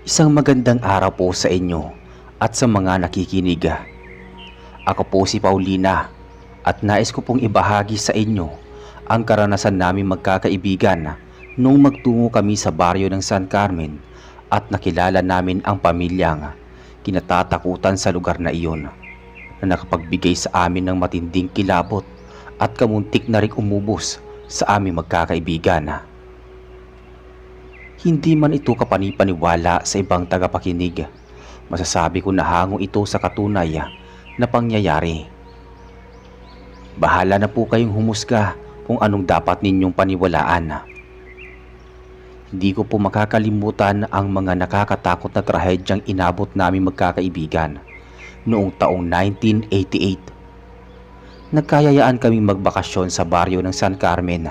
Isang magandang araw po sa inyo at sa mga nakikinig. Ako po si Paulina at nais ko pong ibahagi sa inyo ang karanasan namin magkakaibigan nung magtungo kami sa baryo ng San Carmen at nakilala namin ang pamilyang kinatatakutan sa lugar na iyon na nakapagbigay sa amin ng matinding kilabot at kamuntik na ring umubos sa aming magkakaibigan. Hindi man ito kapanipaniwala sa ibang tagapakinig, masasabi ko na hango ito sa katunay na pangyayari. Bahala na po kayong humusga kung anong dapat ninyong paniwalaan. Hindi ko po makakalimutan ang mga nakakatakot na trahedyang inabot namin magkakaibigan noong taong 1988. Nagkayayaan kaming magbakasyon sa baryo ng San Carmen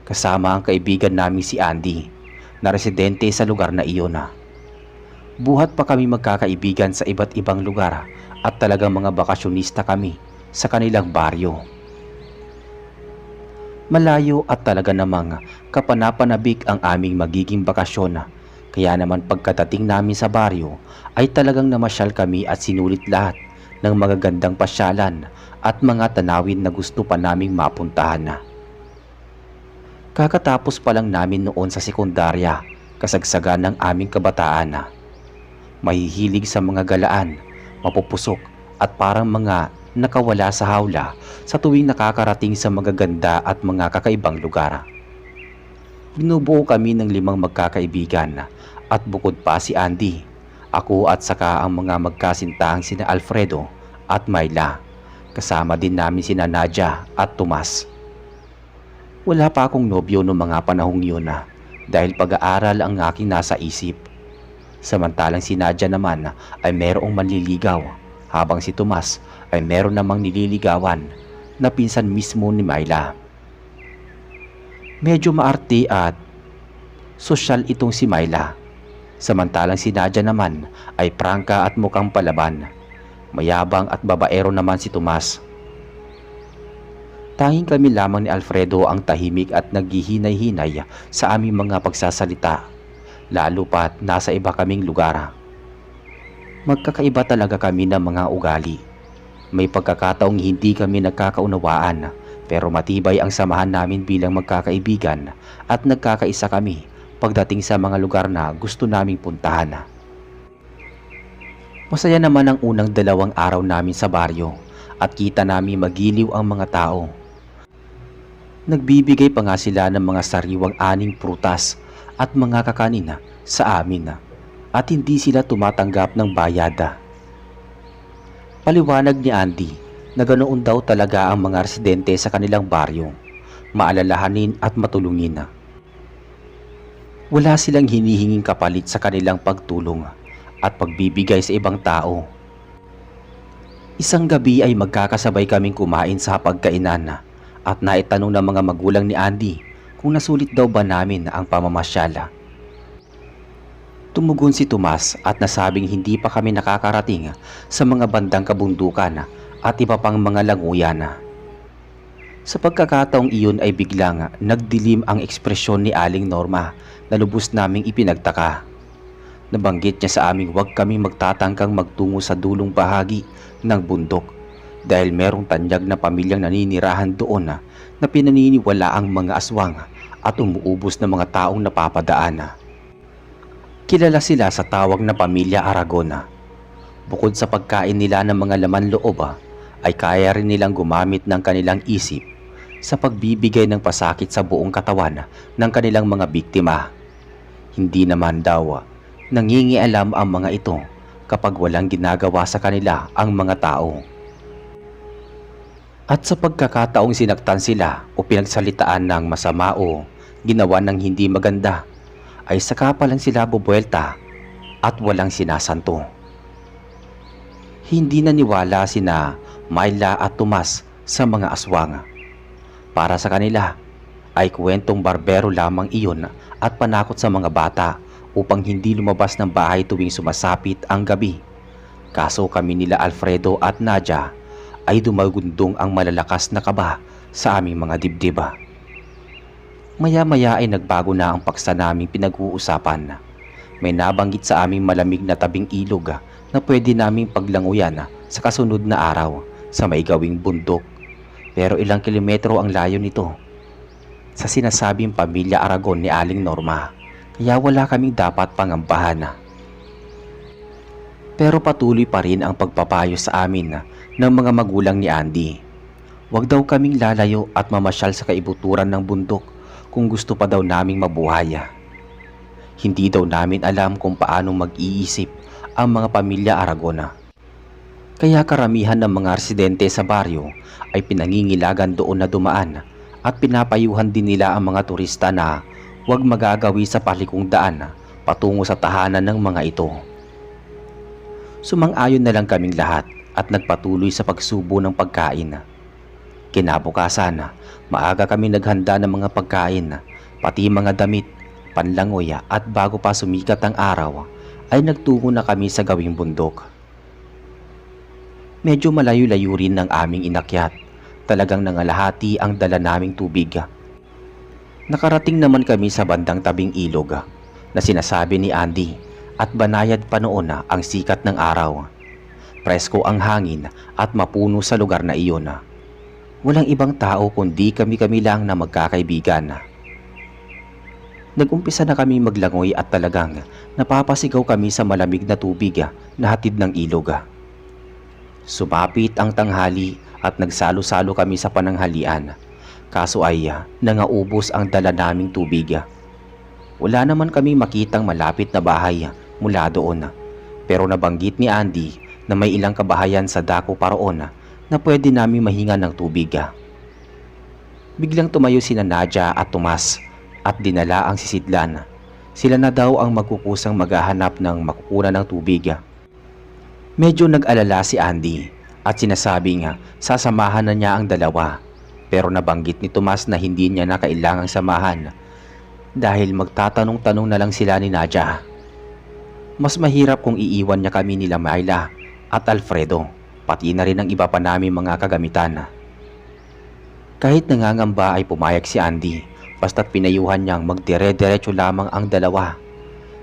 kasama ang kaibigan namin si Andy na residente sa lugar na iyon. Buhat pa kami magkakaibigan sa iba't ibang lugar at talagang mga bakasyonista kami sa kanilang baryo. Malayo at talaga namang kapanapanabik ang aming magiging bakasyon, kaya naman pagkadating namin sa baryo ay talagang namasyal kami at sinulit lahat ng magagandang pasyalan at mga tanawin na gusto pa naming mapuntahan. Kakatapos pa lang namin noon sa sekundarya, kasagsagan ng aming kabataan. Mahihilig sa mga galaan, mapupusok at parang mga nakawala sa hawla sa tuwing nakakarating sa magaganda at mga kakaibang lugar. Binubuo kami ng 5 magkakaibigan at bukod pa si Andy, ako at saka ang mga magkasintahang sina Alfredo at Myla. Kasama din namin sina Nadia at Tomas. Wala pa akong nobyo noong mga panahong yun dahil pag-aaral ang aking nasa isip. Samantalang si Nadia naman ay merong manliligaw habang si Tomas ay meron namang nililigawan na pinsan mismo ni Myla. Medyo maarte at sosyal itong si Myla. Samantalang si Nadia naman ay prangka at mukhang palaban. Mayabang at babaero naman si Tomas. Tanging kami lamang ni Alfredo ang tahimik at naghihinay-hinay sa aming mga pagsasalita, lalo pat nasa iba kaming lugar. Magkakaiba talaga kami ng mga ugali. May pagkakataong hindi kami nagkakaunawaan, pero matibay ang samahan namin bilang magkakaibigan at nagkakaisa kami pagdating sa mga lugar na gusto naming puntahan. Masaya naman ang unang 2 araw namin sa baryo at kita namin magiliw ang mga tao. Nagbibigay pa nga sila ng mga sariwang aning prutas at mga kakanin sa amin at hindi sila tumatanggap ng bayad. Paliwanag ni Andy na ganoon daw talaga ang mga residente sa kanilang baryo, maalalahanin at matulungin. Wala silang hinihinging kapalit sa kanilang pagtulong at pagbibigay sa ibang tao. Isang gabi ay magkakasabay kaming kumain sa hapagkainan at naitanong ng mga magulang ni Andy kung nasulit daw ba namin ang pamamasyala. Tumugon si Tomas at nasabing hindi pa kami nakakarating sa mga bandang kabundukan at iba pang mga languyan. Sa pagkakataong iyon ay biglang nagdilim ang ekspresyon ni Aling Norma na lubos naming ipinagtaka. Nabanggit niya sa aming huwag kami magtatangkang magtungo sa dulong bahagi ng bundok dahil merong tanyag na pamilyang naninirahan doon na pinaniniwala ang mga aswang at umuubos ng mga taong napapadaan. Kilala sila sa tawag na Pamilya Aragona. Bukod sa pagkain nila ng mga laman loob, ay kaya rin nilang gumamit ng kanilang isip sa pagbibigay ng pasakit sa buong katawan ng kanilang mga biktima. Hindi naman daw nangingialam ang mga ito kapag walang ginagawa sa kanila ang mga tao. At sa pagkakataong sinaktan sila o pinagsalitaan ng masama o ginawa ng hindi maganda, ay saka pa lang sila bubuelta at walang sinasanto. Hindi naniwala sina Myla at Tomas sa mga aswang. Para sa kanila ay kwentong barbero lamang iyon at panakot sa mga bata upang hindi lumabas ng bahay tuwing sumasapit ang gabi. Kaso kami nila Alfredo at Nadia ay dumagundong ang malalakas na kaba sa aming mga dibdib. Maya-maya ay nagbago na ang paksa naming pinag-uusapan. may nabanggit sa aming malamig na tabing ilog na pwede naming paglanguyan sa kasunod na araw sa may gawing bundok. Pero ilang kilometro ang layo nito sa sinasabing pamilya Aragon ni Aling Norma, kaya wala kaming dapat pangambahan. Pero patuloy pa rin ang pagpapayo sa amin ng mga magulang ni Andy. Huwag daw kaming lalayo at mamasyal sa kaibuturan ng bundok kung gusto pa daw naming mabuhay. Hindi daw namin alam kung paano mag-iisip ang mga pamilya Aragon. Kaya karamihan ng mga residente sa baryo ay pinangingilagan doon na dumaan at pinapayuhan din nila ang mga turista na huwag magagawi sa palikong daan patungo sa tahanan ng mga ito. Sumang-ayon na lang kaming lahat at nagpatuloy sa pagsubo ng pagkain. Kinabukasan, maaga kami naghanda ng mga pagkain, pati mga damit, panlangoy at bago pa sumikat ang araw ay nagtungo na kami sa gawing bundok. Medyo malayo-layo rin ng aming inakyat. Talagang nangalahati ang dala naming tubig. Nakarating naman kami sa bandang tabing ilog na sinasabi ni Andy at banayad pa noon ang sikat ng araw. Presko ang hangin at mapuno sa lugar na iyon. Walang ibang tao kundi kami-kami lang na magkakaibigan. Nag-umpisa na kami maglangoy at talagang napapasigaw kami sa malamig na tubig na hatid ng ilog. Sumapit ang tanghali at nagsalo-salo kami sa pananghalian. Kaso ay nangaubos ang dala naming tubig. Wala naman kami makitang malapit na bahay mula doon. Pero nabanggit ni Andy na may ilang kabahayan sa dako paroon na pwede namin mahinga ng tubig. Biglang tumayo sina Nadia at Tomas at dinala ang sisidlan. Sila na daw ang magkukusang maghahanap ng makukunan ng tubig. Medyo nag-alala si Andy at sinasabing sasamahan na niya ang dalawa. Pero nabanggit ni Tomas na hindi niya na kailangang samahan dahil magtatanong-tanong na lang sila ni Nadia. Mas mahirap kung iiwan niya kami nila Myla at Alfredo, pati na rin ang iba pa namin mga kagamitan. Kahit nangangamba ay pumayag si Andy basta't pinayuhan niyang magdire-diretso lamang ang dalawa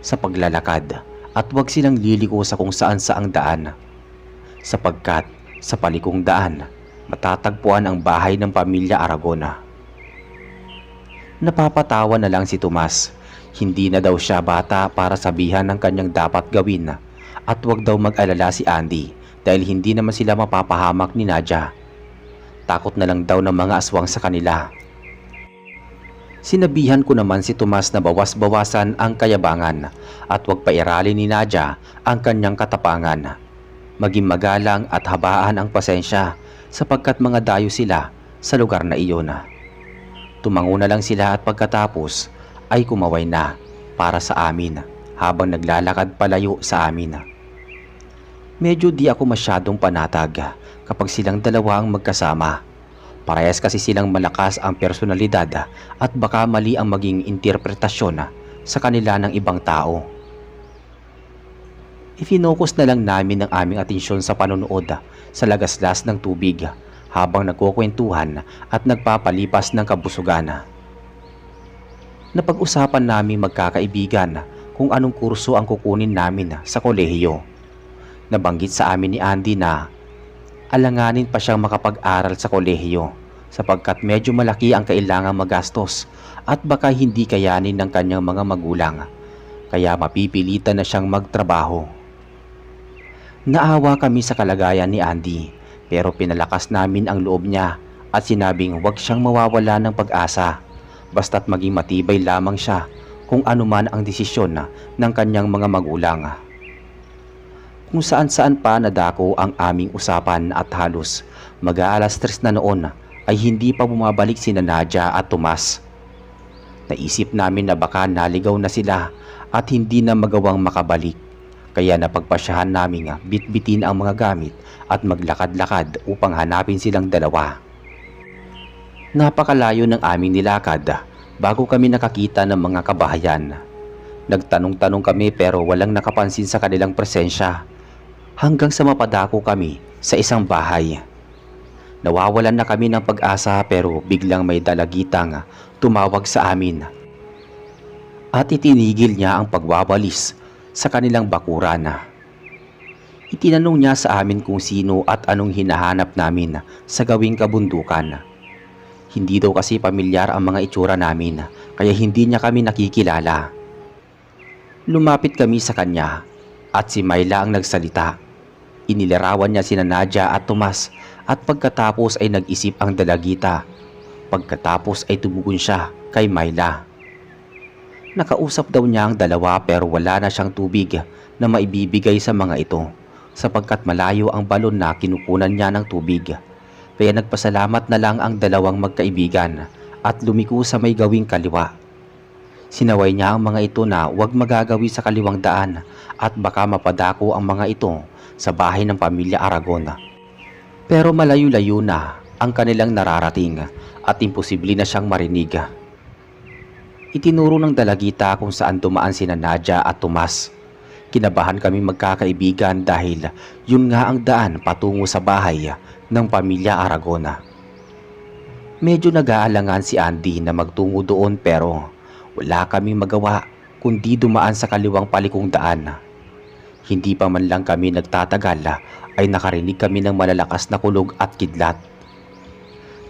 sa paglalakad at huwag silang liliko sa kung saan-saang daan. Sapagkat sa palikong daan, matatagpuan ang bahay ng pamilya Aragon. Napapatawa na lang si Tomas. Hindi na daw siya bata para sabihan ng kanyang dapat gawin at huwag daw mag-alala si Andy dahil hindi naman sila mapapahamak ni Nadia. Takot na lang daw ng mga aswang sa kanila. Sinabihan ko naman si Tomas na bawas-bawasan ang kayabangan at huwag pairalin ni Nadia ang kanyang katapangan. Maging magalang at habaan ang pasensya sapagkat mga dayo sila sa lugar na iyon. Tumango na lang sila at pagkatapos ay kumaway na para sa amin habang naglalakad palayo sa amin. Medyo di ako masyadong panatag kapag silang dalawa ang magkasama. Parehas kasi silang malakas ang personalidad at baka mali ang maging interpretasyon sa kanila ng ibang tao. Ifinokus na lang namin ang aming atensyon sa panonood sa lagaslas ng tubig habang nagkukwentuhan at nagpapalipas ng kabusugan. Napag-usapan namin magkakaibigan kung anong kurso ang kukunin namin sa kolehiyo. Nabanggit sa amin ni Andy na alanganin pa siyang makapag-aral sa kolehiyo sapagkat medyo malaki ang kailangang magastos at baka hindi kayanin ng kanyang mga magulang, kaya mapipilitan na siyang magtrabaho. Naawa kami sa kalagayan ni Andy pero pinalakas namin ang loob niya at sinabing huwag siyang mawawala ng pag-asa basta't maging matibay lamang siya kung anuman ang desisyon ng kanyang mga magulang. Kung saan-saan pa nadako ang aming usapan at halos mag-aalas 3 na noon ay hindi pa bumabalik sina Nadia at Tomas. Naisip namin na baka naligaw na sila at hindi na magawang makabalik. Kaya napagpasyahan namin bitbitin ang mga gamit at maglakad-lakad upang hanapin silang dalawa. Napakalayo ng aming nilakad bago kami nakakita ng mga kabahayan. Nagtanong-tanong kami pero walang nakapansin sa kanilang presensya hanggang sa mapadako kami sa isang bahay. Nawawalan na kami ng pag-asa pero biglang may dalagitang tumawag sa amin. At itinigil niya ang pagwawalis sa kanilang bakuran. Itinanong niya sa amin kung sino at anong hinahanap namin sa gawing kabundukan. Hindi daw kasi pamilyar ang mga itsura namin kaya hindi niya kami nakikilala. Lumapit kami sa kanya at si Myla ang nagsalita. Inilarawan niya sina Nadia at Tomas at pagkatapos ay nag-isip ang dalagita. Pagkatapos ay tumugon siya kay Myla. Nakausap daw niya ang dalawa pero wala na siyang tubig na maibibigay sa mga ito sapagkat malayo ang balon na kinukunan niya ng tubig. Kaya nagpasalamat na lang ang dalawang magkaibigan at lumiko sa may gawing kaliwa. Sinaway niya ang mga ito na huwag magagawi sa kaliwang daan at baka mapadako ang mga ito sa bahay ng pamilya Aragon. Pero malayo-layo na ang kanilang nararating at imposible na siyang marinig. Itinuro ng dalagita kung saan dumaan sina Nadia at Tomas. Kinabahan kami magkakaibigan dahil yun nga ang daan patungo sa bahay ng pamilya Aragon. Medyo nag-aalangan si Andy na magtungo doon pero wala kaming magawa kundi dumaan sa kaliwang palikong daan. Hindi pa man lang kami nagtatagal ay nakarinig kami ng malalakas na kulog at kidlat.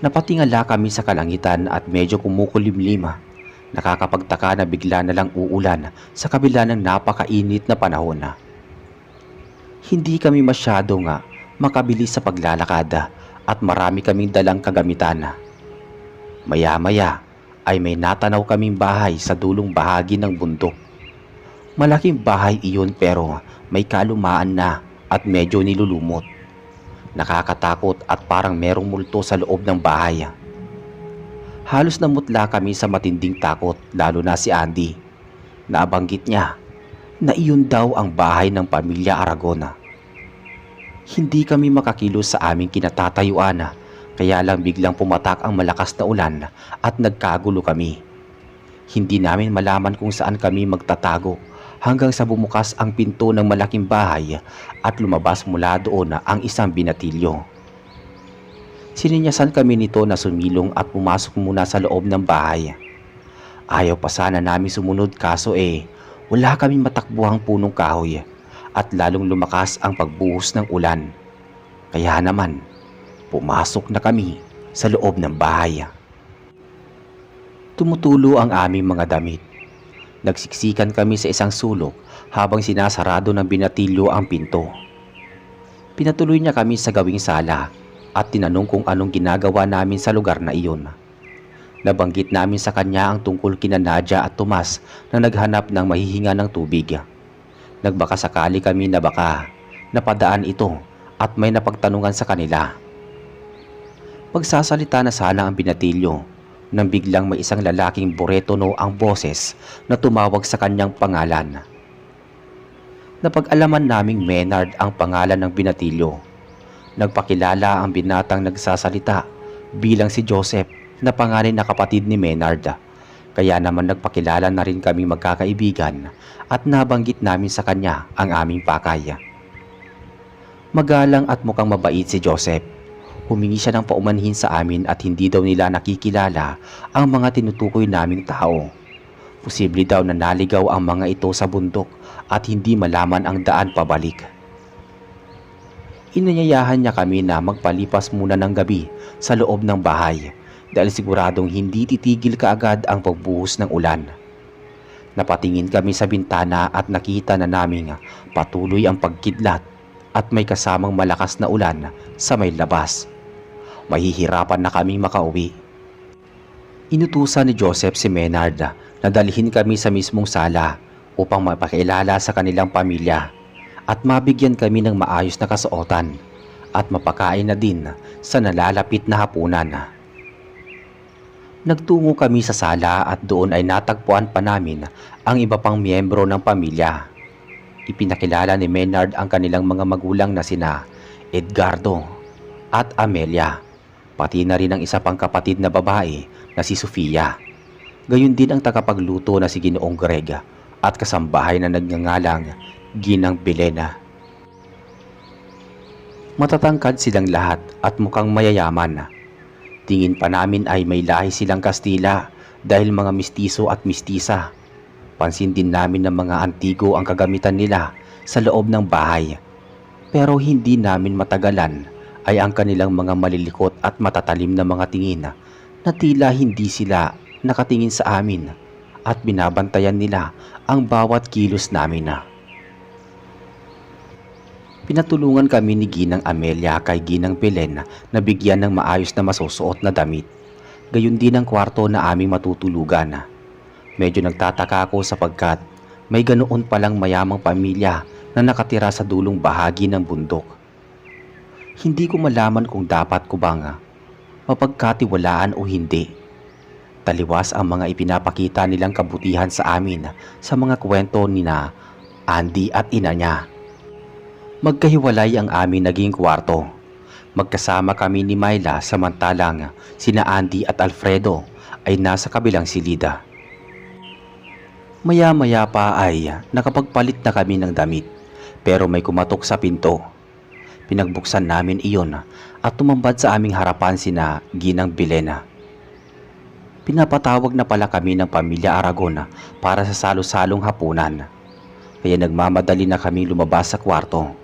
Napatingala kami sa kalangitan at medyo kumukulimlim. Nakakapagtaka na bigla na lang uulan sa kabila ng napakainit na panahon. Hindi kami masyadong makabilis sa paglalakad at marami kaming dalang kagamitan. Maya-maya ay may natanaw kaming bahay sa dulong bahagi ng bundok. Malaking bahay iyon pero may kalumaan na at medyo nilulumot. Nakakatakot at parang merong multo sa loob ng bahay. Halos namutla kami sa matinding takot lalo na si Andy. Nabanggit niya na iyon daw ang bahay ng pamilya Aragon. Hindi kami makakilos sa aming kinatatayuan kaya lang biglang pumatak ang malakas na ulan at nagkagulo kami. Hindi namin malaman kung saan kami magtatago hanggang sa bumukas ang pinto ng malaking bahay at lumabas mula doon ang isang binatilyo. Sininyasan kami nito na sumilong at pumasok muna sa loob ng bahay. Ayaw pa sana namin sumunod kaso wala kaming matakbuhang punong kahoy at lalong lumakas ang pagbuhos ng ulan. Kaya naman, pumasok na kami sa loob ng bahay. Tumutulo ang aming mga damit. Nagsiksikan kami sa isang sulok habang sinasarado ng binatilyo ang pinto. Pinatuloy niya kami sa gawing sala at tinanong kung anong ginagawa namin sa lugar na iyon. Nabanggit namin sa kanya ang tungkol kina Nadia at Tomas na naghanap ng mahihinga ng tubig. Nagbaka sakali kami na baka napadaan ito at may napagtanungan sa kanila. Magsasalita na sana ang binatilyo nang biglang may isang lalaking boretono ang boses na tumawag sa kanyang pangalan. Napag-alaman naming Maynard ang pangalan ng binatilyo. Nagpakilala ang binatang nagsasalita bilang si Joseph na panganay na kapatid ni Maynard. Kaya naman nagpakilala na rin kami magkakaibigan at nabanggit namin sa kanya ang aming pakay. Magalang at mukhang mabait si Joseph. Humingi siya ng paumanhin sa amin at hindi daw nila nakikilala ang mga tinutukoy naming tao. Posible daw na naligaw ang mga ito sa bundok at hindi malaman ang daan pabalik. Inanyayahan niya kami na magpalipas muna ng gabi sa loob ng bahay dahil siguradong hindi titigil kaagad ang pagbuhos ng ulan. Napatingin kami sa bintana at nakita na naming patuloy ang pagkidlat at may kasamang malakas na ulan sa may labas. Mahihirapan na kaming makauwi. Inutusan ni Joseph si Maynard na dalhin kami sa mismong sala upang mapakilala sa kanilang pamilya at mabigyan kami ng maayos na kasuotan at mapakain na din sa nalalapit na hapunan. Nagtungo kami sa sala at doon ay natagpuan pa namin ang iba pang miyembro ng pamilya. Ipinakilala ni Maynard ang kanilang mga magulang na sina Edgardo at Amelia, pati na rin ang isa pang kapatid na babae na si Sofia. Gayon din ang tagapagluto na si Ginoong Greg at kasambahay na nagngangalang Ginang Belena. Matatangkad silang lahat at mukhang mayayaman. Tingin pa namin ay may lahi silang Kastila dahil mga mistiso at mistisa. Napansin din namin ng mga antigo ang kagamitan nila sa loob ng bahay. Pero hindi namin matagalan ay ang kanilang mga malilikot at matatalim na mga tingin na tila hindi sila nakatingin sa amin at binabantayan nila ang bawat kilos namin. Pinatulungan kami ni Ginang Amelia kay Ginang Belen na bigyan ng maayos na masusuot na damit. Gayon din ang kwarto na aming matutulugan. Medyo nagtataka ako sapagkat may ganoon palang mayamang pamilya na nakatira sa dulong bahagi ng bundok. Hindi ko malaman kung dapat ko bang mapagkatiwalaan o hindi. Taliwas ang mga ipinapakita nilang kabutihan sa amin sa mga kwento ni na Andy at ina niya. Magkahiwalay ang aming naging kwarto. Magkasama kami ni Myla samantalang sina Andy at Alfredo ay nasa kabilang silida. Maya-maya pa ay nakapagpalit na kami ng damit pero may kumatok sa pinto. Pinagbuksan namin iyon at tumambad sa aming harapan sina Ginang Belen. Pinapatawag na pala kami ng pamilya Aragon para sa salo-salong hapunan. Kaya nagmamadali na kami lumabas sa kwarto.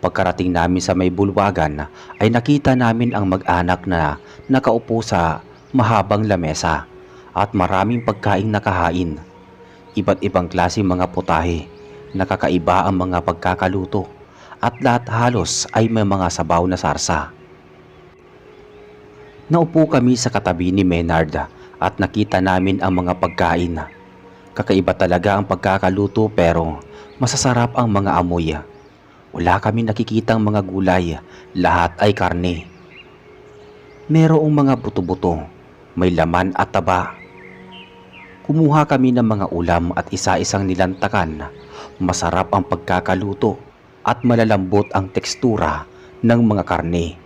Pagkarating namin sa may bulwagan ay nakita namin ang mag-anak na nakaupo sa mahabang lamesa at maraming pagkaing nakahain. Iba't ibang klaseng mga putahe, nakakaiba ang mga pagkakaluto at lahat halos ay may mga sabaw na sarsa. Naupo kami sa katabi ni Maynard at nakita namin ang mga pagkain. Kakaiba talaga ang pagkakaluto pero masasarap ang mga amoy. Wala kami nakikitang mga gulay, lahat ay karne. Merong mga buto-buto, may laman at taba. Kumuha kami ng mga ulam at isa-isang nilantakan. Masarap ang pagkakaluto at malalambot ang tekstura ng mga karne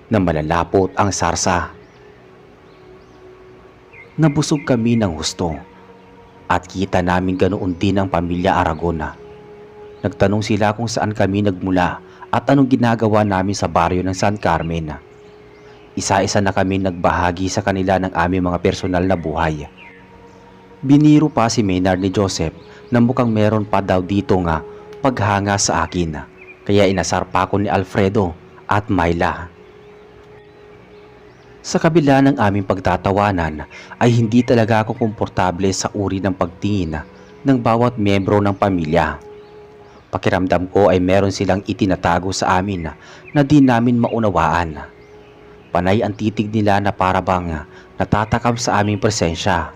na malalapot ang sarsa. Nabusog kami ng husto at kita namin ganoon din ang pamilya Aragon. Nagtanong sila kung saan kami nagmula at anong ginagawa namin sa baryo ng San Carmen. Isa-isa na kami nagbahagi sa kanila ng aming mga personal na buhay. Biniro pa si Maynard ni Joseph na mukhang meron pa daw dito nga paghanga sa akin. Kaya inasar pa ako ni Alfredo at Myla. Sa kabila ng aming pagtatawanan ay hindi talaga ako komportable sa uri ng pagtingin ng bawat miyembro ng pamilya. Pakiramdam ko ay meron silang itinatago sa amin na di namin maunawaan. Panay ang titig nila na parabang natatakam sa aming presensya.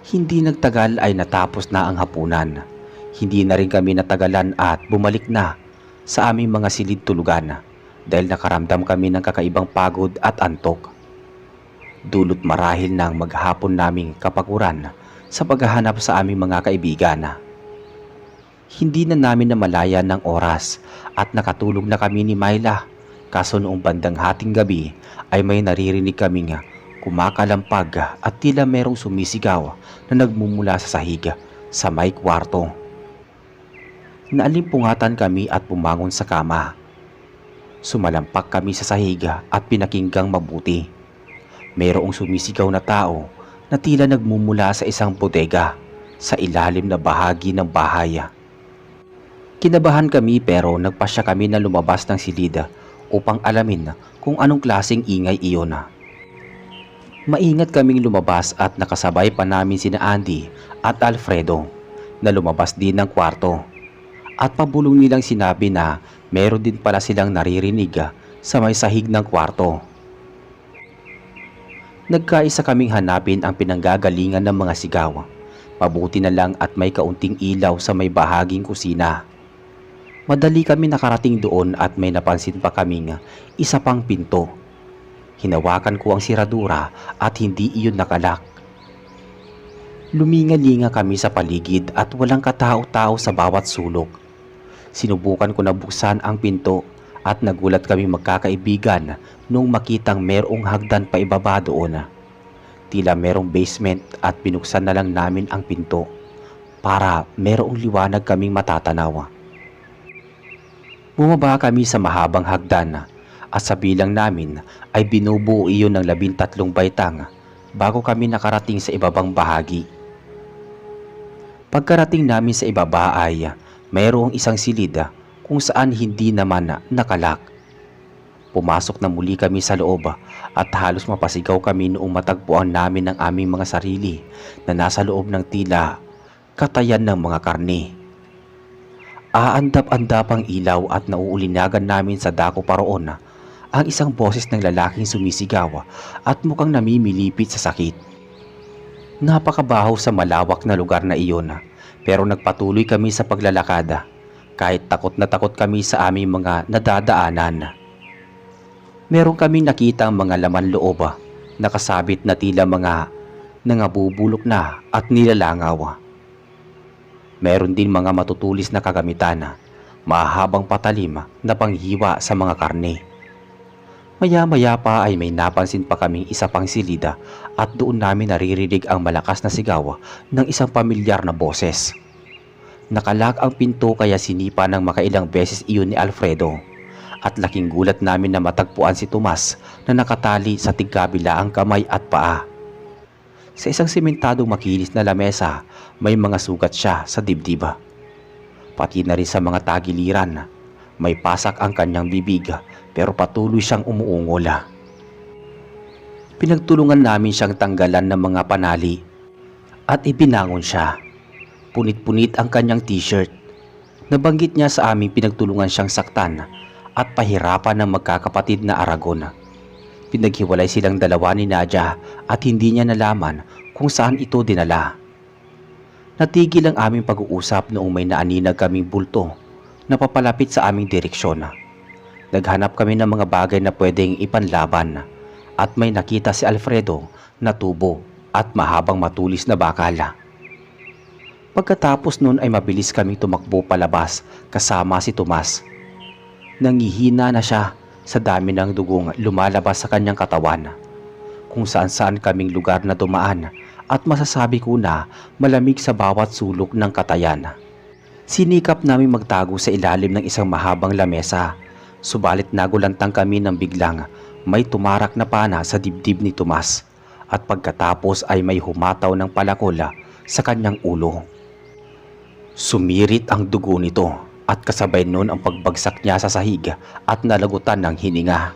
Hindi nagtagal ay natapos na ang hapunan. Hindi na rin kami natagalan at bumalik na sa aming mga silid tulugan dahil nakaramdam kami ng kakaibang pagod at antok. Dulot marahil ng maghapon naming kapaguran sa paghahanap sa aming mga kaibigan. Hindi na namin namalayan ng oras at nakatulog na kami ni Myla. Kaso noong bandang hating gabi ay may naririnig kaming kumakalampag at tila merong sumisigaw na nagmumula sa sahig sa may kwarto. Naalimpungatan kami at bumangon sa kama. Sumalampak kami sa sahig at pinakinggang mabuti. Mayroong sumisigaw na tao na tila nagmumula sa isang bodega sa ilalim na bahagi ng bahay. Kinabahan kami pero nagpasya kami na lumabas ng silid upang alamin kung anong klaseng ingay iyon. Maingat kaming lumabas at nakasabay pa namin sina Andy at Alfredo na lumabas din ng kwarto. At pabulong nilang sinabi na meron din pala silang naririnig sa may sahig ng kwarto. Nagkaisa kaming hanapin ang pinanggagalingan ng mga sigaw. Mabuti na lang at may kaunting ilaw sa may bahaging kusina. Madali kami nakarating doon at may napansin pa kaming isa pang pinto. Hinawakan ko ang siradura at hindi iyon nakalak. Luminga-linga kami sa paligid at walang katao-tao sa bawat sulok. Sinubukan ko na buksan ang pinto at nagulat kami magkakaibigan nung makitang merong hagdan pa ibaba doon. Tila merong basement at binuksan na lang namin ang pinto para merong liwanag kaming matatanaw. Bumaba kami sa mahabang hagdan at sa bilang namin ay binubuo iyon ng 13 baitang bago kami nakarating sa ibabang bahagi. Pagkarating namin sa ibaba ay mayroong isang silid kung saan hindi naman nakalak. Pumasok na muli kami sa loob at halos mapasigaw kami noong matagpuan namin ang aming mga sarili na nasa loob ng tila katayan ng mga karne. Aandap-andap ang ilaw at nauulinagan namin sa dako paroon ang isang boses ng lalaking sumisigaw at mukhang namimilipit sa sakit. Napakabaho sa malawak na lugar na iyon, pero nagpatuloy kami sa paglalakad kahit takot na takot kami sa aming mga nadadaanan. Meron kaming nakita ang mga laman loob na kasabit na tila mga nangabubulok na at nilalangaw. Meron din mga matutulis na kagamitan, mahabang patalim na panghiwa sa mga karne. Maya-maya pa ay may napansin pa kaming isa pang silida at doon namin naririnig ang malakas na sigaw ng isang pamilyar na boses. Nakalak ang pinto kaya sinipa ng makailang beses iyon ni Alfredo at laking gulat namin na matagpuan si Tomas na nakatali sa tigkabila ang kamay at paa. Sa isang simentadong makinis na lamesa may mga sugat siya sa dibdib. Pati na rin sa mga tagiliran, may pasak ang kanyang bibig pero patuloy siyang umuungol. Pinagtulungan namin siyang tanggalan ng mga panali at ibinangon siya. Punit-punit ang kanyang t-shirt. Nabanggit niya sa aming pinagtulungan siyang saktan at pahirapan ng magkakapatid na Aragon. Pinaghiwalay silang dalawa ni Nadia at hindi niya nalaman kung saan ito dinala. Natigil ang aming pag-uusap noong may naaninag kaming bulto na papalapit sa aming direksyon. Naghanap kami ng mga bagay na pwedeng ipanlaban at may nakita si Alfredo na tubo at mahabang matulis na bakal. Pagkatapos nun ay mabilis kaming tumakbo palabas kasama si Tomas. Nangihina na siya sa dami ng dugong lumalabas sa kanyang katawan. Kung saan-saan kaming lugar na dumaan at masasabi ko na malamig sa bawat sulok ng katayan. Sinikap namin magtago sa ilalim ng isang mahabang lamesa, subalit nagulantang kami nang biglang may tumarak na pana sa dibdib ni Tomas at pagkatapos ay may humataw ng palakola sa kanyang ulo. Sumirit ang dugo nito at kasabay nun ang pagbagsak niya sa sahig at nalagutan ng hininga.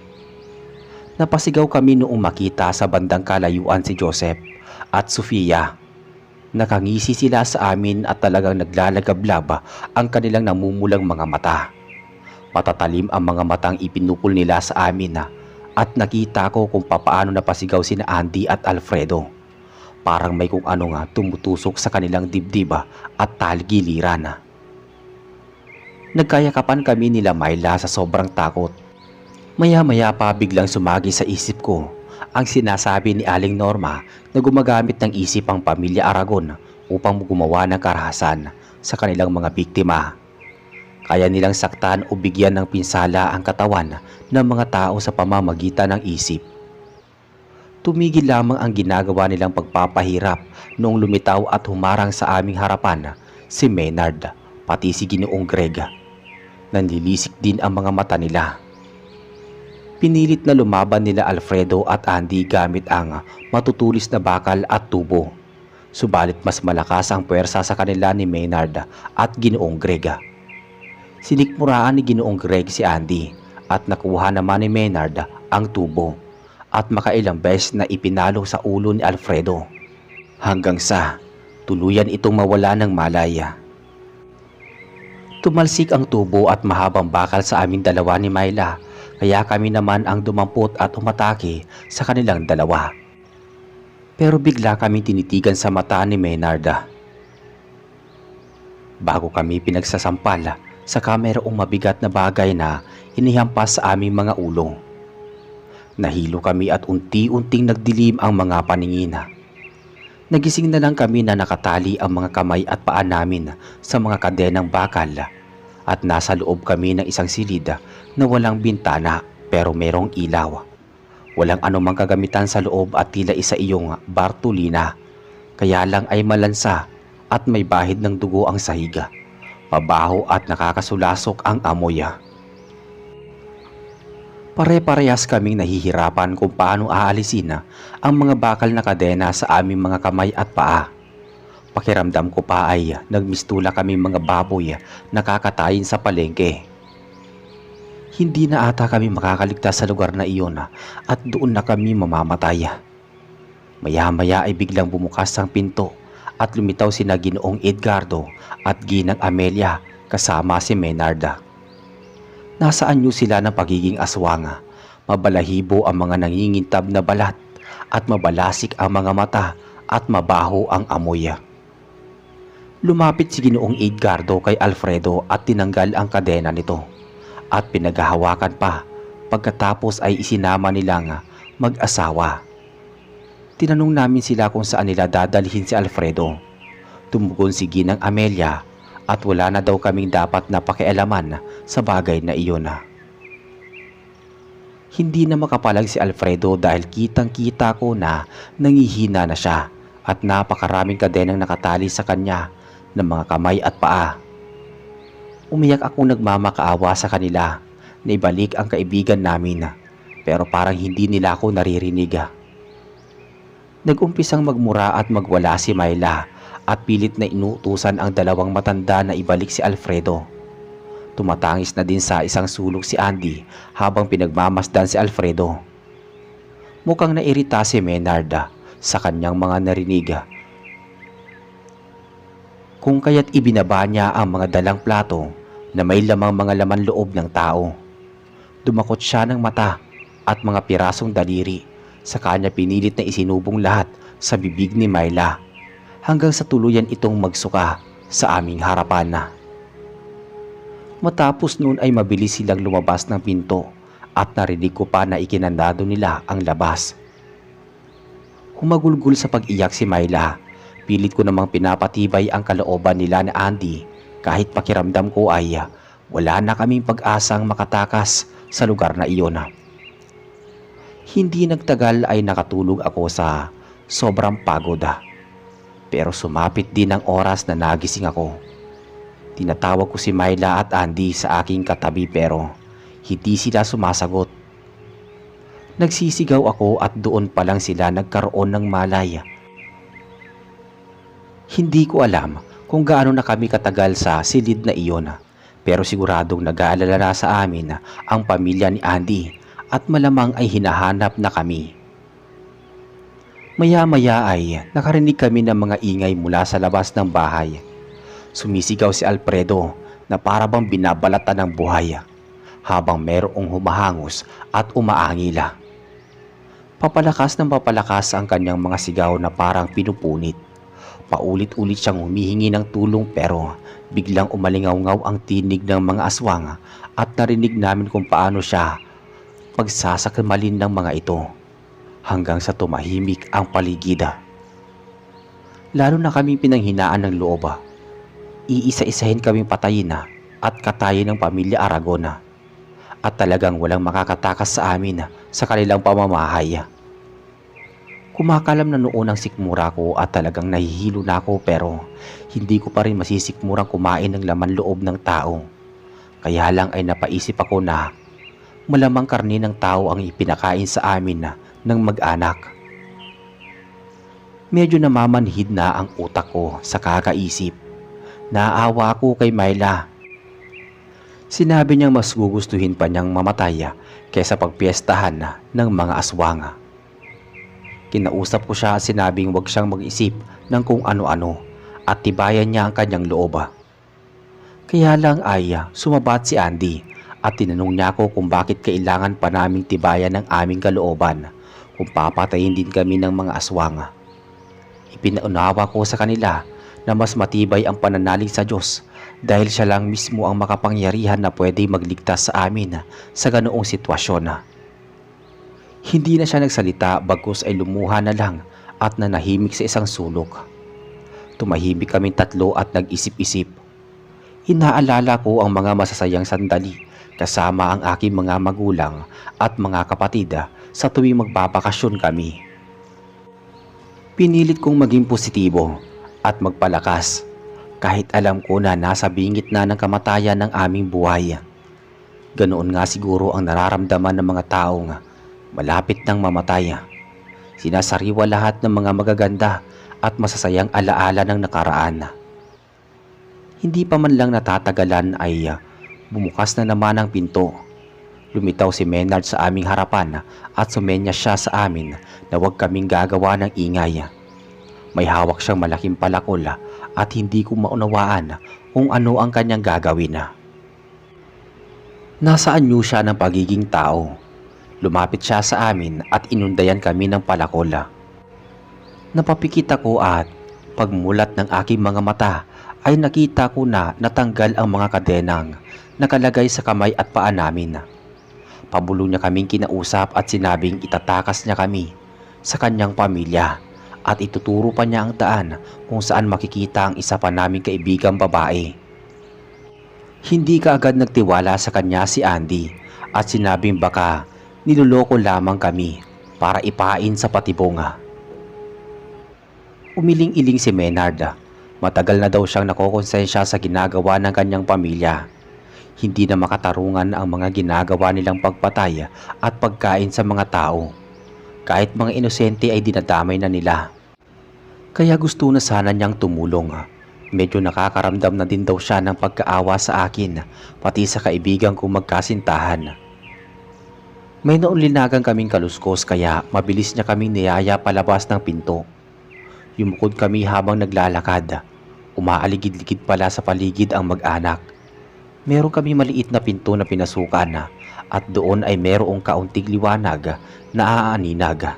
Napasigaw kami noong makita sa bandang kalayuan si Joseph at Sofia. Nakangisi sila sa amin at talagang naglalagablab ang kanilang namumulang mga mata. Patatalim ang mga matang ipinupul nila sa amin at nakita ko kung papaano napasigaw sina Andy at Alfredo. Parang may kung ano nga tumutusok sa kanilang dibdib at talgiliran. Nagkayakapan kami nila Myla sa sobrang takot. Maya-maya pa biglang sumagi sa isip ko ang sinasabi ni Aling Norma na gumagamit ng isip ang pamilya Aragon upang gumawa ng karahasan sa kanilang mga biktima. Kaya nilang saktan o bigyan ng pinsala ang katawan ng mga tao sa pamamagitan ng isip. Tumigil lamang ang ginagawa nilang pagpapahirap noong lumitaw at humarang sa aming harapan si Maynard pati si Ginoong Greg. Nanlilisik din ang mga mata nila. Pinilit na lumaban nila Alfredo at Andy gamit ang matutulis na bakal at tubo. Subalit mas malakas ang puwersa sa kanila ni Maynard at Ginoong Greg. Sinikmuraan ni Ginoong Greg si Andy at nakuha naman ni Maynard ang tubo at makailang beses na ipinalo sa ulo ni Alfredo hanggang sa tuluyan itong mawala ng malaya. Tumalsik ang tubo at mahabang bakal sa aming dalawa ni Myla, kaya kami naman ang dumampot at umatake sa kanilang dalawa. Pero bigla kami tinitigan sa mata ni Maynard. Bago kami pinagsasampal, saka mayroong mabigat na bagay na inihampas sa aming mga ulo. Nahilo kami at unti-unting nagdilim ang mga paningin. Nagising na lang kami na nakatali ang mga kamay at paa namin sa mga kadenang bakal at nasa loob kami ng isang silid na walang bintana pero merong ilaw. Walang anumang kagamitan sa loob at tila isa iyong Bartolina, kaya lang ay malansa at may bahid ng dugo ang sahig. Pabaho at nakakasulasok ang amoy. Pare-parehas kaming nahihirapan kung paano aalisin ang mga bakal na kadena sa aming mga kamay at paa. Pakiramdam ko pa ay nagmistula kami mga baboy na kakatayin sa palengke. Hindi na ata kami makakaligtas sa lugar na iyon at doon na kami mamamatay. Maya-maya ay biglang bumukas ang pinto at lumitaw sina Ginoong Edgardo at Ginang Amelia kasama si Menarda. Nasa anyo sila ng pagiging aswang. Mabalahibo ang mga nangingintab na balat at mabalasik ang mga mata at mabaho ang amoy. Lumapit si Ginoong Edgardo kay Alfredo at tinanggal ang kadena nito at pinaghahawakan pa, pagkatapos ay isinama nilang mag-asawa. Tinanong namin sila kung saan nila dadalhin si Alfredo. Tumugon si Ginang Amelia at wala na daw kaming dapat na pakialaman sa bagay na iyon. Hindi na makapalag si Alfredo dahil kitang-kita ko na nangihina na siya at napakaraming kadenang nakatali sa kanya ng mga kamay at paa. Umiyak akong nagmamakaawa sa kanila na ibalik ang kaibigan namin, pero parang hindi nila ako naririnig. Nag-umpisang magmura at magwala si Myla at pilit na inuutusan ang dalawang matanda na ibalik si Alfredo. Tumatangis na din sa isang sulok si Andy habang pinagmamasdan si Alfredo. Mukhang nairita si Menarda sa kanyang mga narinig, kung kaya't ibinaba niya ang mga dalang plato na may lamang mga laman loob ng tao. Dumakot siya ng mata at mga pirasong daliri, sa kanya pinilit na isinubong lahat sa bibig ni Myla hanggang sa tuluyan itong magsuka sa aming harapan. Matapos noon ay mabilis silang lumabas ng pinto at narinig ko pa na ikinandado nila ang labas. Humagulgol sa pag-iyak si Myla. Pilit ko namang pinapatibay ang kalooban nila na Andy kahit pakiramdam ko ay wala na kaming pag-asang makatakas sa lugar na iyon. Hindi nagtagal ay nakatulog ako sa sobrang pagod. Pero sumapit din ang oras na nagising ako. Tinatawag ko si Myla at Andy sa aking katabi pero hindi sila sumasagot. Nagsisigaw ako at doon pa lang sila nagkaroon ng malay. Hindi ko alam kung gaano na kami katagal sa silid na iyon, pero siguradong nag-aalala na sa amin ang pamilya ni Andy at malamang ay hinahanap na kami. Maya-maya ay nakarinig kami ng mga ingay mula sa labas ng bahay. Sumisigaw si Alfredo na para bang binabalatan ng buhay habang merong humahangos at umaangila. Papalakas ng papalakas ang kanyang mga sigaw na parang pinupunit. Paulit-ulit siyang humihingi ng tulong pero biglang umalingaw-ngaw ang tinig ng mga aswang at narinig namin kung paano siya pagsasakmalin ng mga ito hanggang sa tumahimik ang paligid. Lalo na kaming pinanghinaan ng loob. Iisa-isahin kaming patayin at katayin ng pamilya Aragona at talagang walang makakatakas sa amin sa kanilang pamamahay. Kumakalam na noon ang sikmura ko at talagang nahihilo na ako pero hindi ko pa rin masisikmurang kumain ng laman loob ng tao. Kaya lang ay napaisip ako na malamang karne ng tao ang ipinakain sa amin ng mag-anak. Medyo namamanhid na ang utak ko sa kakaisip. Naawa ako kay Myla. Sinabi niyang mas gugustuhin pa niyang mamatay kaysa pagpiestahan ng mga aswang. Kinausap ko siya at sinabing huwag siyang mag-isip ng kung ano-ano at tibayan niya ang kanyang loob. Kaya lang ay sumabat si Andy at tinanong niya ako kung bakit kailangan pa naming tibayan ng aming kalooban kung papatayin din kami ng mga aswang. Ipinaunawa ko sa kanila na mas matibay ang pananalig sa Diyos dahil siya lang mismo ang makapangyarihan na pwede magligtas sa amin sa ganoong sitwasyon. Hindi na siya nagsalita bagkus ay lumuha na lang at nanahimik sa isang sulok. Tumahimik kaming tatlo at nag-isip-isip. Inaalala ko ang mga masasayang sandali kasama ang aking mga magulang at mga kapatid sa tuwing magbabakasyon kami. Pinilit kong maging positibo at magpalakas kahit alam ko na nasa bingit na ng kamatayan ng aming buhay. Ganoon nga siguro ang nararamdaman ng mga taong malapit ng mamatay. Sinasariwa lahat ng mga magaganda at masasayang alaala ng nakaraan. Hindi pa man lang natatagalan ay bumukas na naman ang pinto. Lumitaw si Maynard sa aming harapan at sumenya siya sa amin na huwag kaming gagawa ng ingay. May hawak siyang malaking palakol at hindi ko maunawaan kung ano ang kanyang gagawin. Nasa anyo siya ng pagiging tao. Lumapit siya sa amin at inundayan kami ng palakol. Napapikit ako at pagmulat ng aking mga mata ay nakita ko na natanggal ang mga kadenang nakalagay sa kamay at paa namin. Pabulo niya kaming kinausap at sinabing itatakas niya kami sa kanyang pamilya at ituturo pa niya ang daan kung saan makikita ang isa pa naming kaibigang babae. Hindi kaagad nagtiwala sa kanya si Andy at sinabing baka niloloko lamang kami para ipain sa patibong. Umiling-iling si Maynard. Matagal na daw siyang nakokonsensya sa ginagawa ng kanyang pamilya. Hindi na makatarungan ang mga ginagawa nilang pagpatay at pagkain sa mga tao. Kahit mga inosente ay dinadamay na nila. Kaya gusto na sana niyang tumulong. Medyo nakakaramdam na din daw siya ng pagkaawa sa akin, pati sa kaibigan kong magkasintahan. May naunlinagan kaming kaluskos kaya mabilis niya kaming niyaya palabas ng pinto. Yumukod kami habang naglalakad. Umaaligid-ligid pala sa paligid ang mag-anak. Meron kami maliit na pinto na pinasukan at doon ay merong kaunting liwanag na aaninag.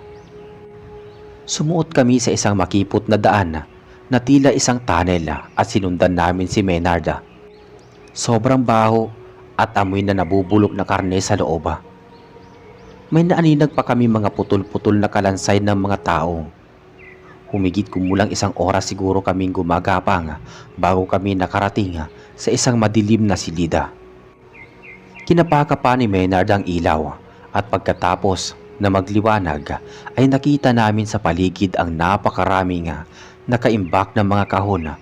Sumuot kami sa isang makipot na daan na tila isang tunnel at sinundan namin si Maynard. Sobrang baho at amoy na nabubulok na karne sa loob. May naaninag pa kami mga putol-putol na kalansay ng mga tao. Humigit kumulang 1 oras siguro kaming gumagapang bago kami nakarating sa isang madilim na silida. Kinapaka pa ni Maynard ang ilaw at pagkatapos na magliwanag ay nakita namin sa paligid ang napakaraming nakaimbak ng mga kahon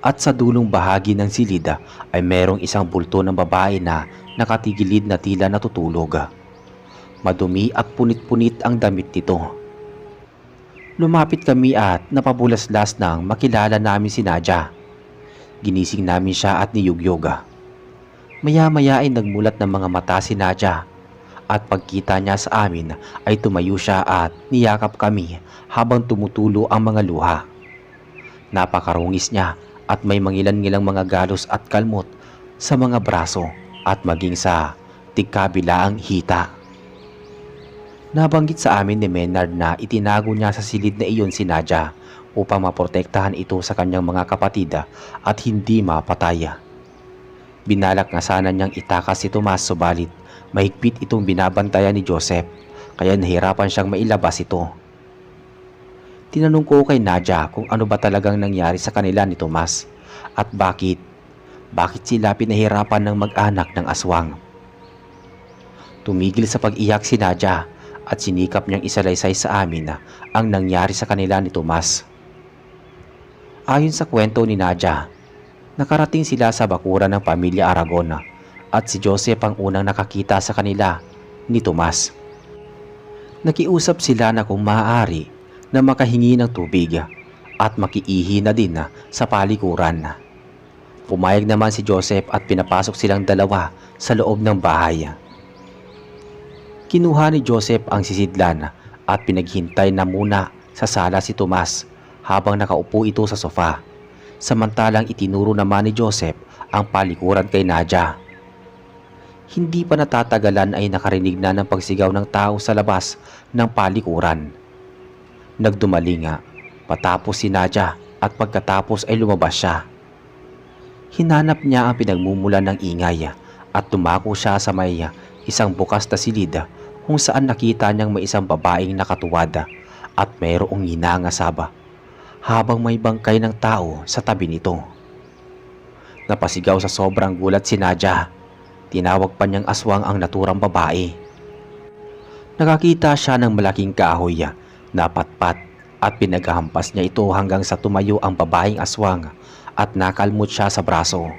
at sa dulong bahagi ng silida ay merong isang bulto ng babae na nakatigilid na tila natutulog. Madumi at punit-punit ang damit nito. Lumapit kami at napabulaslas nang makilala namin si Nadia. Ginising namin siya at niyugyog. Maya-maya ay nagmulat ng mga mata si Nadia at pagkita niya sa amin ay tumayo siya at niyakap kami habang tumutulo ang mga luha. Napakarungis niya at may mangilan-ngilang mga galos at kalmot sa mga braso at maging sa tigkabilaang hita. Nabanggit sa amin ni Maynard na itinago niya sa silid na iyon si Nadia upang maprotektahan ito sa kanyang mga kapatid at hindi mapatay. Binalak nga sana niyang itakas si Tomas subalit mahigpit itong binabantayan ni Joseph kaya nahirapan siyang mailabas ito. Tinanong ko kay Nadia kung ano ba talagang nangyari sa kanila ni Tomas at bakit sila pinahirapan ng mag-anak ng aswang. Tumigil sa pag-iyak si Nadia at sinikap niyang isalaysay sa amin ang nangyari sa kanila ni Tomas. Ayon sa kwento ni Nadia, nakarating sila sa bakuran ng pamilya Aragon at si Joseph ang unang nakakita sa kanila ni Tomas. Nakiusap sila na kung maaari na makahingi ng tubig at makiihi na din sa palikuran. Pumayag naman si Joseph at pinapasok silang dalawa sa loob ng bahay. Kinuha ni Joseph ang sisidlan at pinaghintay na muna sa sala si Tomas habang nakaupo ito sa sofa. Samantalang itinuro naman ni Joseph ang palikuran kay Nadia. Hindi pa natatagalan ay nakarinig na ng pagsigaw ng tao sa labas ng palikuran. Nagdumali nga patapos si Nadia at pagkatapos ay lumabas siya. Hinanap niya ang pinagmumulan ng ingay at tumako siya sa may isang bukas na silid kung saan nakita niyang may isang babaeng nakatuwad at mayroong hinangasaba habang may bangkay ng tao sa tabi nito. Napasigaw sa sobrang gulat si Nadia. Tinawag pa niyang aswang ang naturang babae. Nakakita siya ng malaking kahoy na patpat at pinaghampas niya ito hanggang sa tumayo ang babaeng aswang at nakalmot siya sa braso.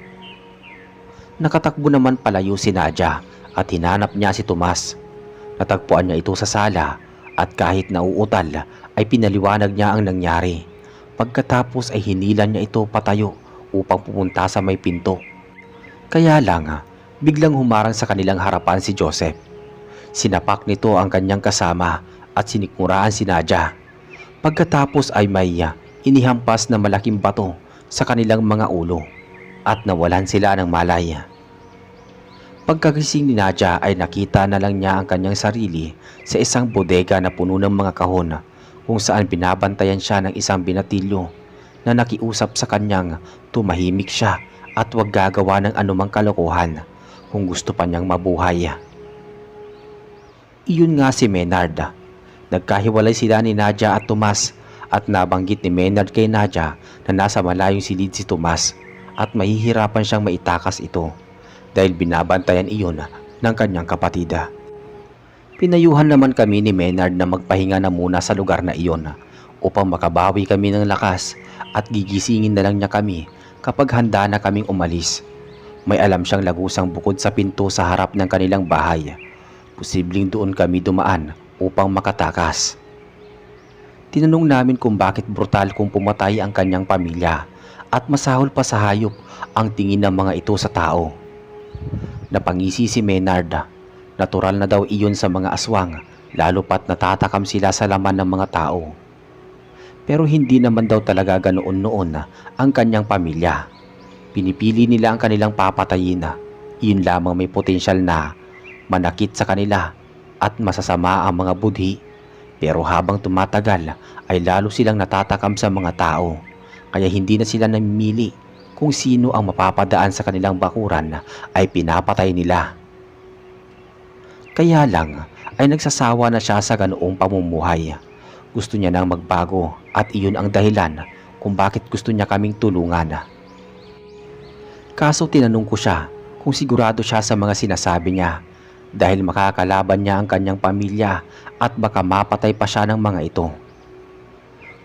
Nakatakbo naman palayo si Nadia at hinanap niya si Tomas. Natagpuan niya ito sa sala at kahit nauutal ay pinaliwanag niya ang nangyari. Pagkatapos ay hinilan niya ito patayo upang pumunta sa may pinto. Kaya lang, biglang humarang sa kanilang harapan si Joseph. Sinapak nito ang kanyang kasama at sinikmuraan si Nadia. Pagkatapos ay may inihampas na malaking bato sa kanilang mga ulo at nawalan sila ng malay. Pagkagising ni Nadia ay nakita na lang niya ang kanyang sarili sa isang bodega na puno ng mga kahon kung saan binabantayan siya ng isang binatilyo na nakiusap sa kanyang tumahimik siya at huwag gagawa ng anumang kalokohan kung gusto pa niyang mabuhay. Iyon nga si Maynard. Nagkahiwalay sila ni Nadia at Tomas at nabanggit ni Maynard kay Nadia na nasa malayong silid si Tomas at mahihirapan siyang maitakas ito dahil binabantayan iyon ng kanyang kapatida. Pinayuhan naman kami ni Maynard na magpahinga na muna sa lugar na iyon upang makabawi kami ng lakas at gigisingin na lang niya kami kapag handa na kaming umalis. May alam siyang lagusang bukod sa pinto sa harap ng kanilang bahay. Posibleng doon kami dumaan upang makatakas. Tinanong namin kung bakit brutal kung pumatay ang kanyang pamilya at masahol pa sa hayop ang tingin ng mga ito sa tao. Napangisi si Maynard. Natural na daw iyon sa mga aswang, lalo pat natatakam sila sa laman ng mga tao. Pero hindi naman daw talaga ganoon noon ang kanyang pamilya. Pinipili nila ang kanilang papatayin. Iyon lamang may potensyal na manakit sa kanila at masasama ang mga budhi. Pero habang tumatagal ay lalo silang natatakam sa mga tao. Kaya hindi na sila namimili kung sino ang mapapadaan sa kanilang bakuran ay pinapatay nila. Kaya lang ay nagsasawa na siya sa ganoong pamumuhay. Gusto niya nang magbago at iyon ang dahilan kung bakit gusto niya kaming tulungan. Kaso tinanong ko siya kung sigurado siya sa mga sinasabi niya dahil makakalaban niya ang kanyang pamilya at baka mapatay pa siya ng mga ito.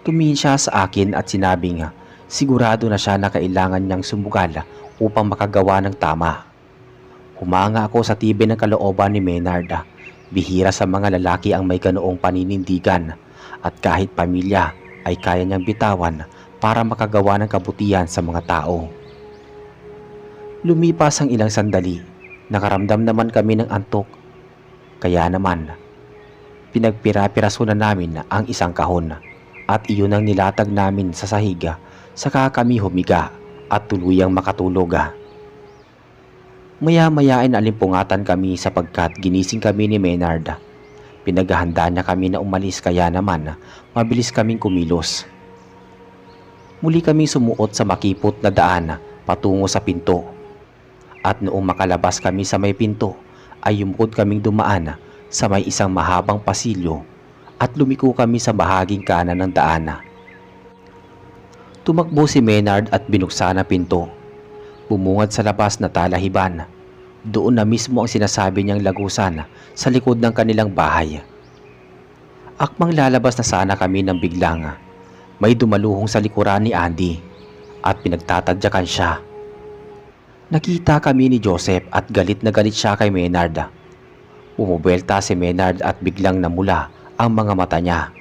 Tumingin siya sa akin at sinabing sigurado na siya na kailangan niyang sumugal upang makagawa ng tama. Humanga ako sa tibay ng kalooban ni Maynard. Bihira sa mga lalaki ang may ganoong paninindigan at kahit pamilya ay kaya niyang bitawan para makagawa ng kabutihan sa mga tao. Lumipas ang ilang sandali, nakaramdam naman kami ng antok. Kaya naman, pinagpira-piraso na namin ang isang kahon at iyon ang nilatag namin sa sahiga saka kami humiga at tuluyang makatulog. Maya-maya ay naalimpungatan kami sapagkat ginising kami ni Maynard. Pinaghahanda niya kami na umalis kaya naman mabilis kaming kumilos. Muli kaming sumuot sa makipot na daan patungo sa pinto. At noong makalabas kami sa may pinto ay yumukod kaming dumaan sa may isang mahabang pasilyo at lumiko kami sa bahaging kanan ng daan. Tumakbo si Maynard at binuksan ang pinto. Bumungad sa labas na talahiban. Doon na mismo ang sinasabi niyang lagusan sa likod ng kanilang bahay. Akmang lalabas na sana kami nang biglang may dumaluhong sa likuran ni Andy at pinagtatadyakan siya. Nakita kami ni Joseph at galit na galit siya kay Maynard. Bumubelta si Maynard at biglang namula ang mga mata niya.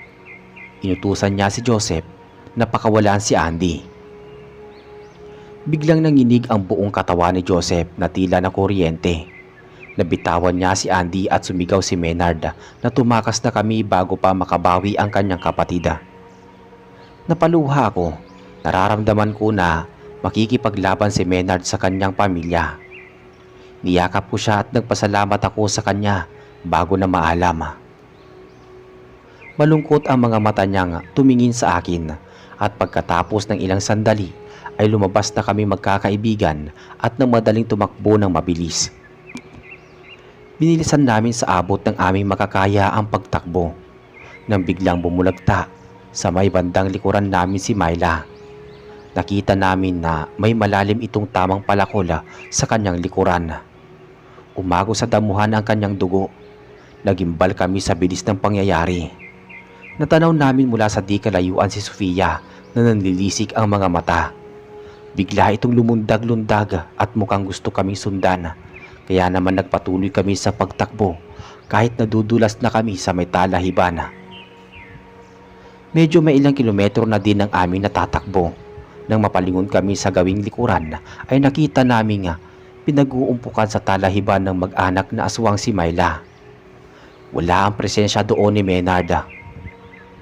Inutusan niya si Joseph na pakawalan si Andy. Biglang nanginig ang buong katawan ni Joseph na tila na kuryente. Nabitawan niya si Andy at sumigaw si Maynard na tumakas na kami bago pa makabawi ang kanyang kapatid. Napaluha ako. Nararamdaman ko na makikipaglaban si Maynard sa kanyang pamilya. Niyakap ko siya at nagpasalamat ako sa kanya bago na maalam. Malungkot ang mga mata niyang tumingin sa akin at pagkatapos ng ilang sandali ay lumabas na kami magkakaibigan at nang madaling tumakbo ng mabilis. Binilisan namin sa abot ng aming makakaya ang pagtakbo nang biglang bumulagta sa may bandang likuran namin si Myla. Nakita namin na may malalim itong tamang palakola sa kanyang likuran. Umago sa damuhan ang kanyang dugo. Nagimbal kami sa bilis ng pangyayari. Natanaw namin mula sa di kalayuan si Sofia na nanlilisik ang mga mata. Bigla itong lumundag-lundag at mukhang gusto kaming sundan. Kaya naman nagpatuloy kami sa pagtakbo kahit nadudulas na kami sa may talahiban. Medyo may ilang kilometro na din ang aming natatakbo. Nang mapalingon kami sa gawing likuran ay nakita namin pinag-uumpukan sa talahiban ng mag-anak na aswang si Myla. Wala ang presensya doon ni Maynard.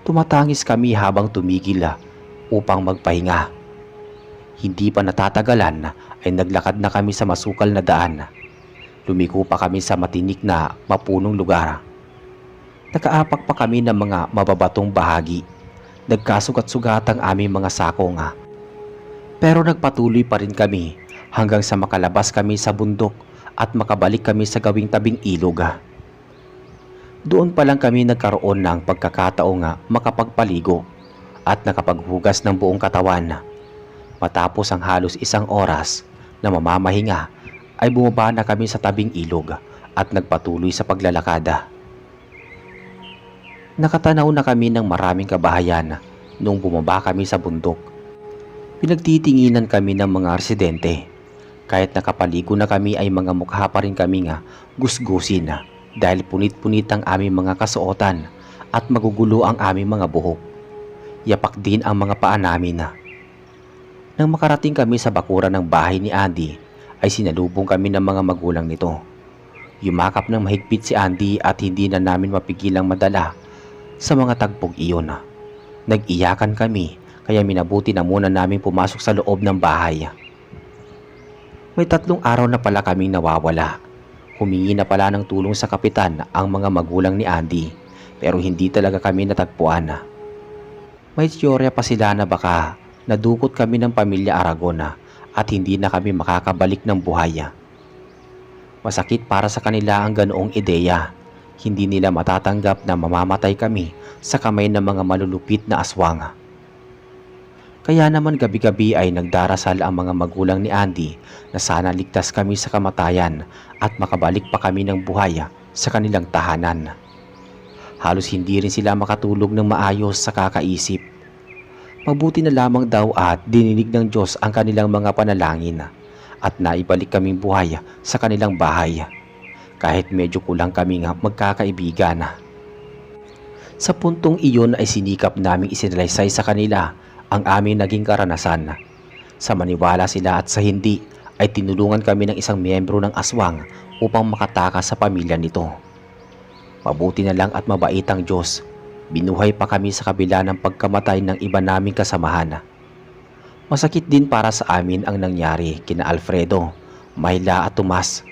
Tumatangis kami habang tumigil upang magpahinga. Hindi pa natatagalan ay naglakad na kami sa masukal na daan. Lumiko pa kami sa matinik na mapunong lugar. Nakaapak pa kami ng mga mababatong bahagi. Nagkasugat-sugat ang aming mga sakong. Pero nagpatuloy pa rin kami hanggang sa makalabas kami sa bundok at makabalik kami sa gawing tabing ilog. Doon pa lang kami nagkaroon ng pagkakataong makapagpaligo at nakapaghugas ng buong katawan. Matapos ang halos 1 oras na mamamahinga ay bumaba na kami sa tabing ilog at nagpatuloy sa paglalakad. Nakatanaw na kami ng maraming kabahayan nung bumaba kami sa bundok. Pinagtitinginan kami ng mga residente. Kahit nakapaligo na kami ay mga mukha pa rin kami gusgusin dahil punit-punit ang aming mga kasuotan at magugulo ang aming mga buhok. Yapak din ang mga paa namin. Nang makarating kami sa bakuran ng bahay ni Andy ay sinalubong kami ng mga magulang nito. Yumakap ng mahigpit si Andy at hindi na namin mapigilang madala sa mga tagpog iyon. Nag-iyakan kami kaya minabuti na muna namin pumasok sa loob ng bahay. May 3 araw na pala kaming nawawala. Humingi na pala ng tulong sa kapitan ang mga magulang ni Andy pero hindi talaga kami natagpuan. May teorya pa sila na baka nadukot kami ng pamilya Aragon at hindi na kami makakabalik ng buhay. Masakit para sa kanila ang ganoong ideya. Hindi nila matatanggap na mamamatay kami sa kamay ng mga malulupit na aswang. Kaya naman gabi-gabi ay nagdarasal ang mga magulang ni Andy na sana ligtas kami sa kamatayan at makabalik pa kami ng buhay sa kanilang tahanan. Halos hindi rin sila makatulog ng maayos sa kakaisip. Mabuti na lamang daw at dininig ng Diyos ang kanilang mga panalangin at naibalik kaming buhay sa kanilang bahay. Kahit medyo kulang kami magkakaibigan. Sa puntong iyon ay sinikap naming isinalaysay sa kanila ang aming naging karanasan. Sa maniwala sila at sa hindi ay tinulungan kami ng isang miyembro ng aswang upang makatakas sa pamilya nito. Mabuti na lang at mabait ang Diyos. Binuhay pa kami sa kabila ng pagkamatay ng iba naming kasamahan. Masakit din para sa amin ang nangyari kina Alfredo, Myla at Tomas.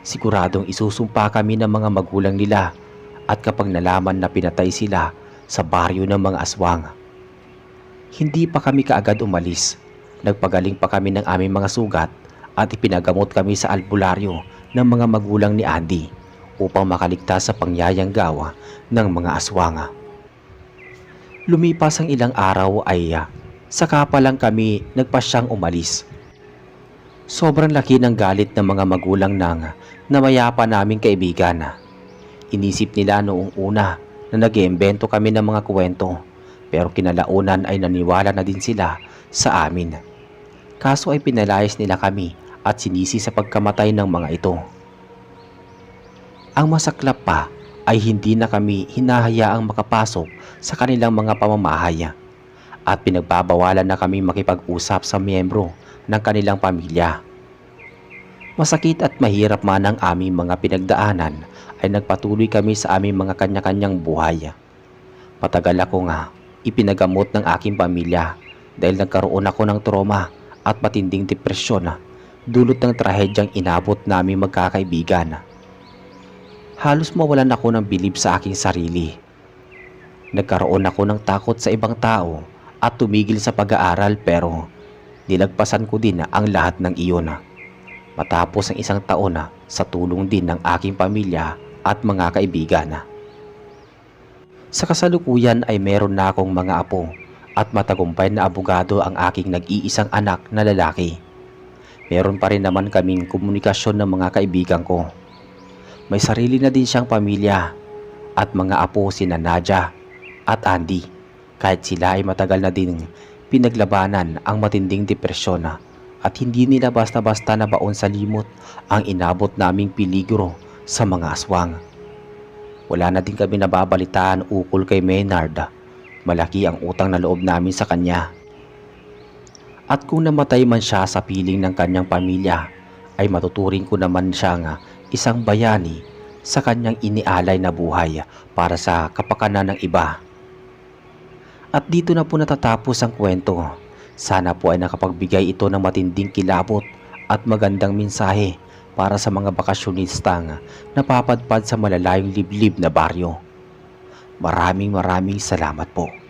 Siguradong isusumpa kami ng mga magulang nila at kapag nalaman na pinatay sila sa baryo ng mga aswang. Hindi pa kami kaagad umalis. Nagpagaling pa kami ng aming mga sugat at ipinagamot kami sa albularyo ng mga magulang ni Andy upang makaligtas sa pangyayanggawa ng mga aswang. Lumipas ang ilang araw ay saka pa lang kami nagpasyang umalis. Sobrang laki ng galit ng mga magulang ng namayapa naming kaibigan. Inisip nila noong una na nag-iimbento kami ng mga kwento pero kinalaunan ay naniwala na din sila sa amin. Kaso ay pinalayas nila kami at sinisi sa pagkamatay ng mga ito. Ang masaklap pa ay hindi na kami hinahayaang makapasok sa kanilang mga pamamahay at pinagbabawalan na kami makipag-usap sa miyembro ng kanilang pamilya. Masakit at mahirap man ang aming mga pinagdaanan ay nagpatuloy kami sa aming mga kanya-kanyang buhay. Patagal ako ipinagamot ng aking pamilya dahil nagkaroon ako ng trauma at matinding depresyon dulot ng trahedyang inabot namin magkakaibigan. Halos mawalan ako ng bilib sa aking sarili. Nagkaroon ako ng takot sa ibang tao at tumigil sa pag-aaral pero nilagpasan ko din ang lahat ng iyon. Matapos ang 1 taon sa tulong din ng aking pamilya at mga kaibigan. Sa kasalukuyan ay meron na akong mga apo at matagumpay na abogado ang aking nag-iisang anak na lalaki. Meron pa rin naman kaming komunikasyon ng mga kaibigan ko. May sarili na din siyang pamilya at mga apo sina Nadia at Andy kahit sila ay matagal na din pinaglabanan ang matinding depresyon at hindi nila basta-basta nabaon sa limot ang inabot naming peligro sa mga aswang. Wala na din kami nababalitaan ukol kay Maynard malaki ang utang na loob namin sa kanya. At kung namatay man siya sa piling ng kanyang pamilya, ay matuturing ko naman siya nga isang bayani sa kanyang inialay na buhay para sa kapakanan ng iba. At dito na po natatapos ang kwento. Sana po ay nakapagbigay ito ng matinding kilabot at magandang mensahe para sa mga bakasyonistang napapadpad sa malalayong liblib na baryo. Maraming salamat po.